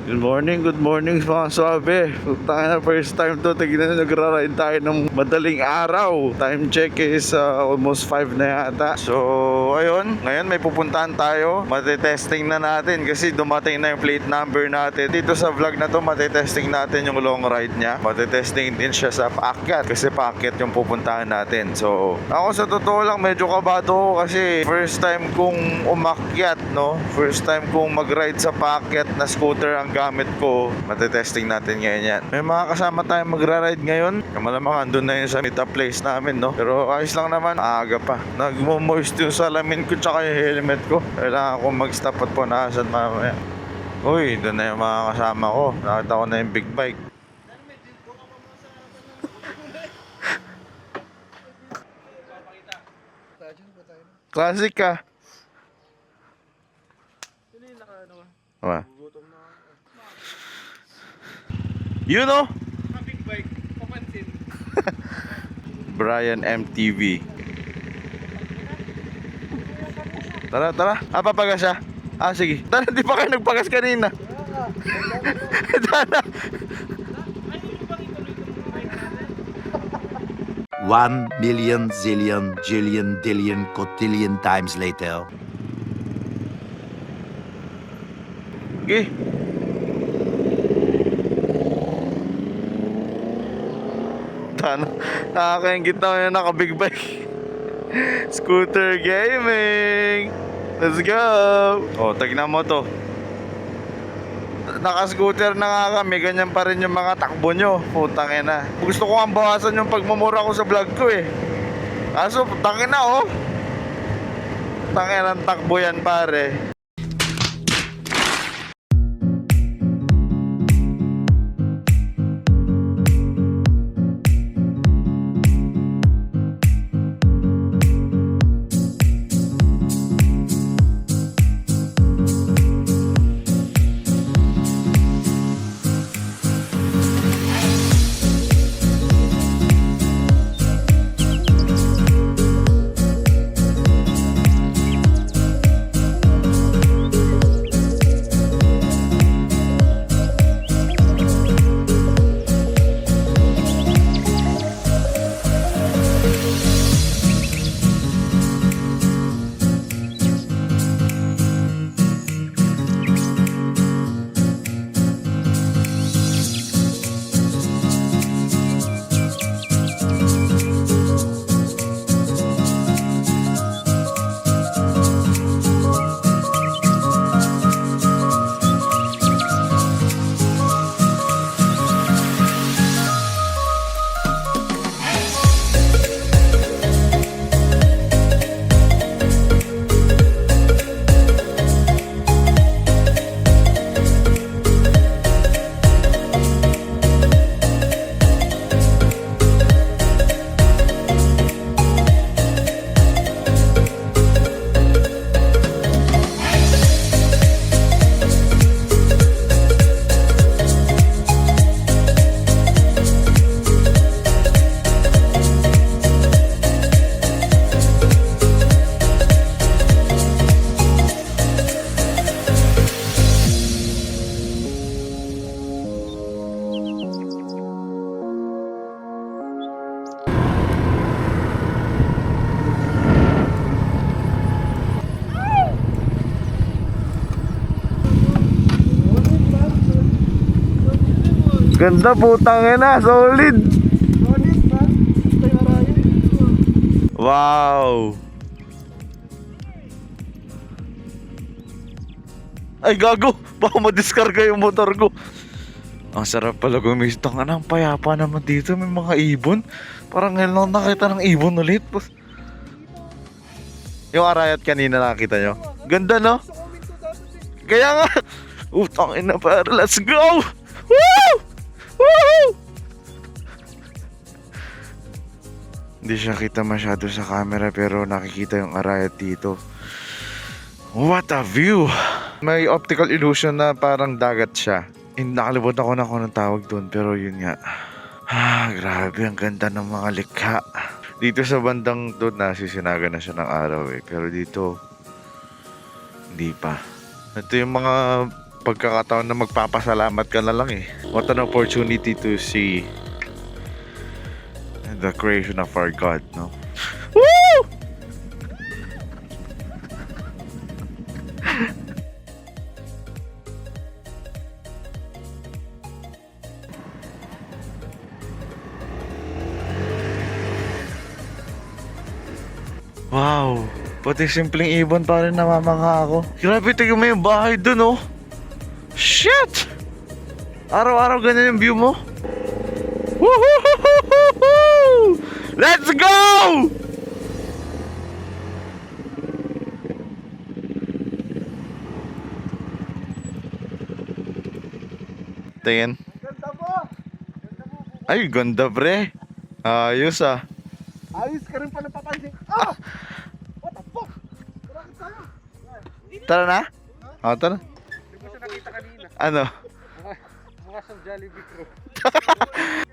Good morning mga swabe. Tayo na first time to. Tignan na nagra-ride tayo ng madaling araw. Time check is almost 5 na yata. So, ayun. Ngayon may pupuntahan tayo. Matitesting na natin kasi dumating na yung plate number natin. Dito sa vlog na to, matitesting natin yung long ride niya. Matitesting din siya sa paakyat kasi paakyat yung pupuntahan natin. So, ako sa totoo lang medyo kabado ko kasi first time kong umakyat, no? First time kong mag-ride sa paakyat na scooter ang gamit ko. Matitesting natin ngayon yan. May mga kasama tayong magra-ride ngayon. Malamang andun na yun sa meet up place namin, no? Pero ayos lang naman, aga pa. Nagmo-moist yung salamin ko tsaka yung helmet ko. Kailangan ko mag-stop at punasan mamaya. Uy, doon na yung mga kasama ko. Nakita ko na yung big bike. Classic ka. Apa? You know? Big bike, papansin. Brian MTV. Tara, tara. Papagas siya. Sige. Tara, di pa kayo nagpagas kanina. Tara. 1,000,000 zillion jillion dillion cotillion times later. Okay. Tana. Nakakaingit na yun naka-big bike. Scooter gaming. Let's go. Oh, tignan mo to. Naka-scooter na nga kami, ganyan pa rin yung mga takbo nyo. Putang ina. Gusto ko nga bawasan yung pagmumura ko sa vlog ko eh. Kaso, tangin na oh. Tangin ang takbo yan pare. Ganda putang ina, solid. Wow. Ay gago, baka madiskarga yung motor ko. Ang sarap pala gumistong. Anong payapa naman dito, may mga ibon. Parang ngayon lang nakita ng ibon ulit. Yung arayat kanina nakita nyo. Ganda no? Kaya nga. Utang ina para, let's go! Woo! Woo! Hindi siya kita masyado sa camera pero nakikita yung arayat dito. What a view! May optical illusion na parang dagat siya. Nakalimutan ko na kung anong tawag doon pero yun nga. Grabe ang ganda ng mga likha. Dito sa bandang doon nasisinaga na siya ng araw eh. Pero dito, hindi pa. Ito yung mga pagkakataon na magpapasalamat ka na lang eh. What an opportunity to see the creation of our God, no? Woo! Wow! Pati simpleng ibon pa rin namamangha ako. Grabe, tignan mo yung bahay dun, oh. Shit! Araw-araw ganyan yung view mo. Woohoo! Let's go! Tingin. Ay, ganda pre. Ayos ah. Ayos ka rin pala papansin. Ah! What the fuck? Bakit tayo? Tara na? Tara. Hindi ko siya nakita kanina. Ano? Mukha siyang Jollibee crew.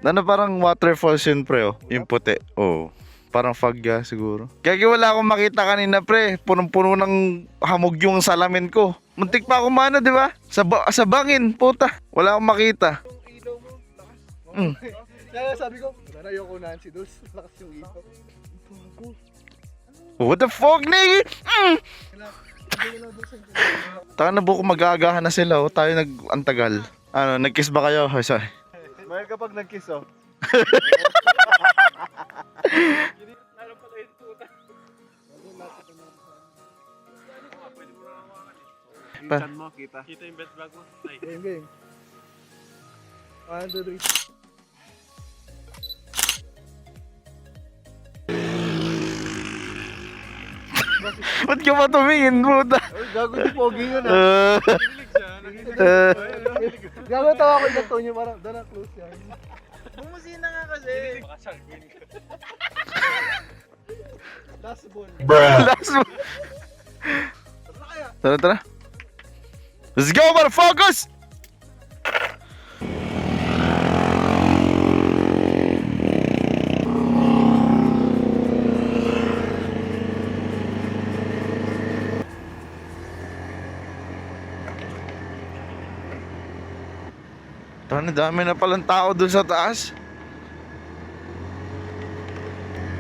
Ano parang waterfalls yun pre oh. Yung puti. Oh. Parang fagya siguro. Kaya wala akong makita kanina pre. Punong-puno ng hamog yung salamin ko. Muntik pa ako mano, di ba? Sa bangin, puta. Wala akong makita. Yung ilaw mo, lakas. Mm. Kaya sabi ko, wala ayoko unahan si Dulce. Lakas yung ilaw. What the fuck, nigga? Taka na buko mag-aagahan na sila oh. Tayo nag-antagal. Ano, nag-kiss ba kayo? Oh, sorry. Mahal kapag nag-kiss oh. Lalo pala yung puta. Pinsan mo, kita. Kita yung best vlog mo. Game, game. 1, 2, 3. Ba't ka pa tumingin, puta? Gago si Pogi yun ah. Gago tawa ko yung tono parang dana close yan. Bumusina nga kasi. Last ball. Last one. Tara, tara. Let's go, motherfuckers! Tara, dami na palang tao dun sa taas.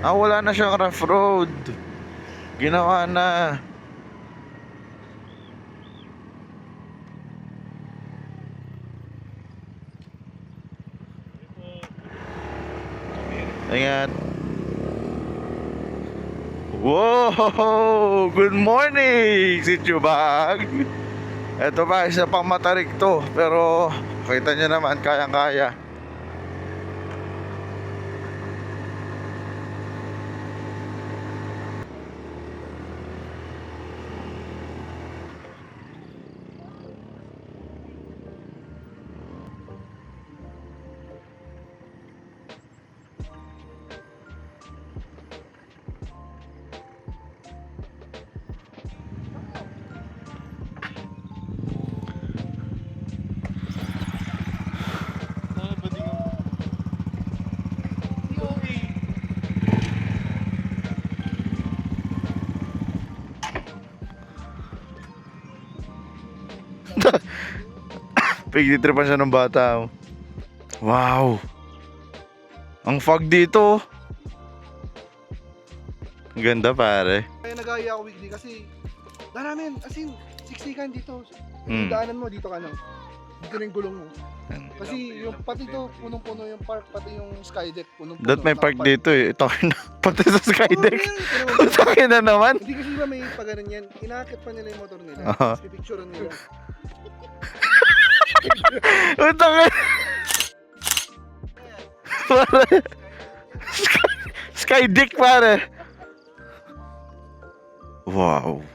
Wala na siyang rough road. Ginawa na. Ingat. Wow! Good morning, si Chubag. Ito pa, isa pang matarik to. Pero, kita nyo naman, kayang-kaya. Pigtitripan siya ng bata. Oh. Wow. Ang fog dito. Ang ganda pare. Kaya nag-aaya ako weekly kasi namin, as in, siksikan dito. Hmm. Daanan mo, dito ka lang. Dito na yung gulong mo. Kasi yung pati to, punong-puno yung park, pati yung skydeck, punong-puno. Dot may park dito eh. Ito na. Pati sa skydeck. Oh, Ito na naman. hindi kasi ba may paganan yan, inakit pa nila yung motor nila. Aha. Tapos pipicturean nila. Ito ka. Pare. Skydeck pare. Wow.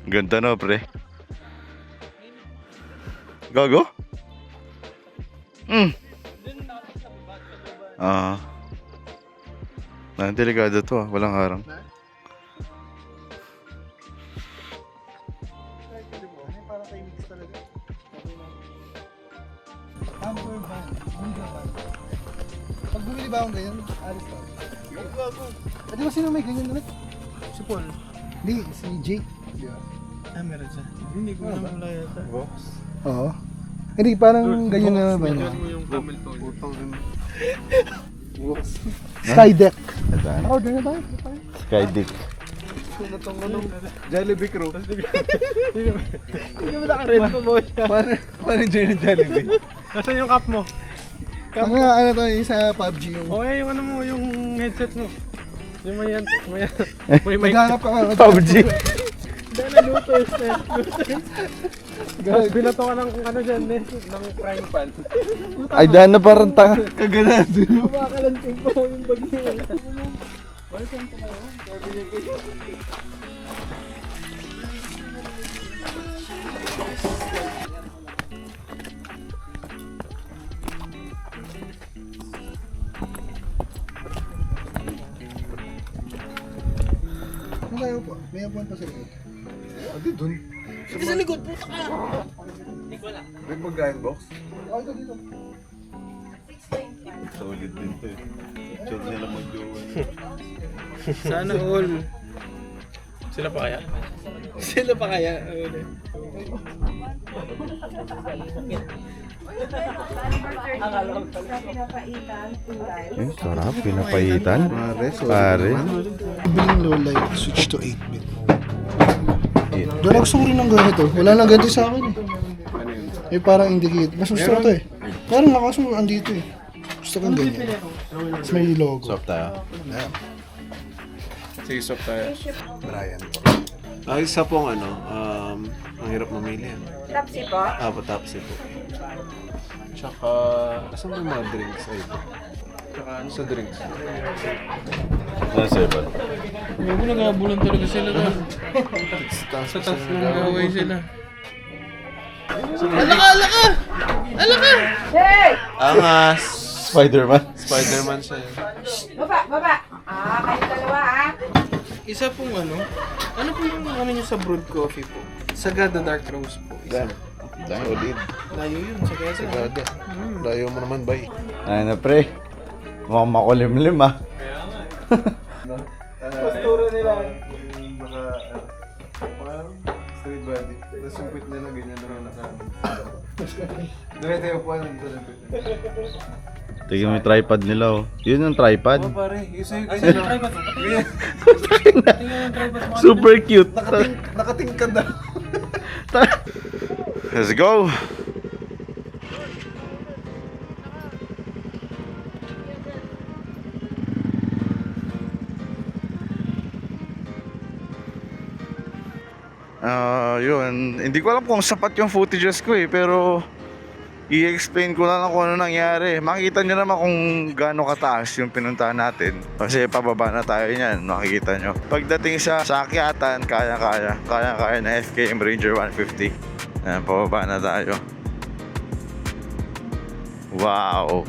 Ganda no, pre. Gago? Delikado to ah. Walang harang. Parang kay mix talaga. Camper van, mega van. Pag bumili ba akong ganyan, alis pa. Di ba sino may ganyan ulit? Si Paul. Hindi, si Jake. Di ba? Ah, meron siya. Hindi ko na wala yata. Oo. Hindi, parang ganyan na ba yun? Tignan mo yung camel toe. Skydeck. Ito, ano? Order na tayo. Skydick. Jollibee crew. Hindi mo nakarin po mo siya. Paano dyan yung Jollibee? Nasaan yung cup mo? Ano to, yung sa PUBG yung... O kaya yung ano mo, yung headset mo. Yung may mic. Maghanap ka ka. PUBG. Dahil na looters na. Tapos binato ka ng kung ano dyan eh. Ng frying pan. Ay, dahil na parang tanga. Kaganado. Kumakalanting po yung bag niya. Ano tayo po? May apuan pa sa likod. Adi dun. Sa likod, puta ka! May pagkain box? Oh, ito dito. Solid din to eh. Picture nila mag-jowa. Sana all. Sila pa kaya? Sila pa kaya? Sarap, pinapaitan. Pare. Biling low light, switch to 8-bit. Doon ako gusto ko rin ng ganito. Wala nang ganito sa akin eh. Eh parang indicate. Mas gusto ko to eh. Parang nakaso andito eh. Gusto ko yung ganyan. Mas may logo. Swap tayo. Sige, swap tayo. Brian. Ay, isa pong ano, ang hirap mamili. Tapsi po. Patapsi po. Tsaka, asan ba yung mga drinks? Ay, ito. Tsaka ano sa drinks? Nasa iba. Huwag mo nagabulan talaga sila doon. Sa taas ng gaway sila. Hey! Angas! Spider-Man. Spider-Man siya yun. Baba, baba. Kayo dalawa Isa pong ano po yung ano nyo sa brewed coffee po? Sagada Dark Roast po. Isa. Solid. Layo yun, Sagada. Sagada. Layo mo naman, bay. Ay na pre. Mukhang makulimlim ah. Postura nila. Straight body. Tapos yung pit nila ganyan na lang Diretso yung puwan dito na pit. Tingnan mo yung tripod nila oh. Yun yung tripod. Pare, isa yung Ay, ganyan. tripod. Tingnan yung tripod mo. Super cute. Nakatingkad na. Let's go. Yun. Hindi ko alam kung sapat yung footages ko eh, pero i-explain ko na lang kung ano nangyari. Makikita nyo naman kung gaano kataas yung pinuntahan natin. Kasi pababa na tayo niyan, makikita nyo. Pagdating sa akyatan, kaya na FKM Ranger 150. Ayan, pababa na tayo. Wow!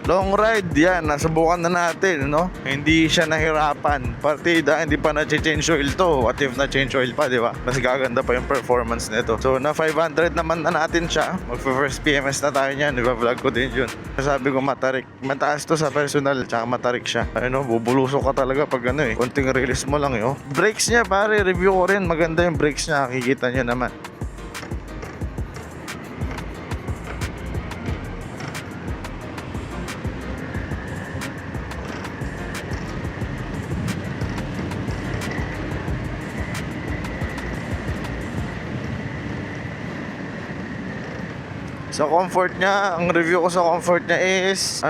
Long ride yan, nasubukan na natin, no? Hindi siya nahirapan. Partida, hindi pa na-change oil to. What if na-change oil pa, di ba? Mas gaganda pa yung performance nito. So, na 500 naman na natin siya. Mag-first PMS na tayo niyan, di ba? Vlog ko din yun. Sabi ko matarik. Mataas to sa personal, tsaka matarik siya. Ano, bubulusok ka talaga pag ano eh. Konting release mo lang eh, oh. Brakes niya, pare, review ko rin. Maganda yung brakes niya, kikita niyo naman. Sa comfort niya, ang review ko sa comfort niya is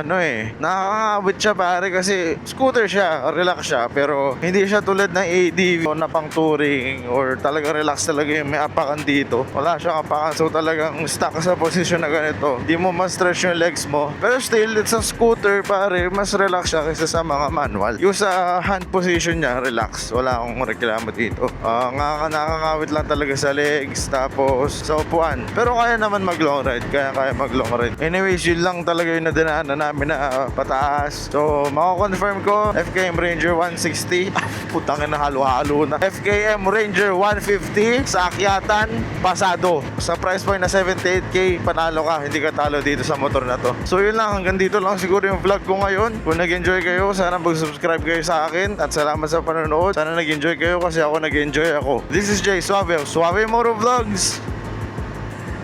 nakakawit siya pare kasi scooter siya, relax siya, pero hindi siya tulad ng ADV na pang touring or talagang relax talaga yung may apakan dito. Wala siyang apakan, so talagang stuck sa posisyon na ganito. Hindi mo ma-stretch yung legs mo, pero still it's a scooter pare, mas relax siya kaysa sa mga manual. Yung sa hand position niya, relax, wala akong reklamo dito. Nakakawit lang talaga sa legs, tapos sa upuan, pero kaya naman mag long ride kaya mag long ride. Anyways, yun lang talaga yung nadinaanan namin na pataas. So, mako-confirm ko, FKM Ranger 160. Putang ina, halo-halo na. FKM Ranger 150 sa akyatan, pasado. Sa price point na 78k, panalo ka. Hindi ka talo dito sa motor na to. So, yun lang. Hanggang dito lang siguro yung vlog ko ngayon. Kung nag-enjoy kayo, sana mag-subscribe kayo sa akin. At salamat sa panonood. Sana nag-enjoy kayo kasi ako nag-enjoy ako. This is Jay Suave, Suave Moto Vlogs.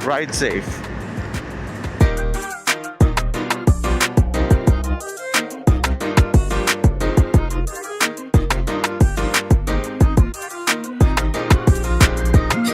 Ride safe.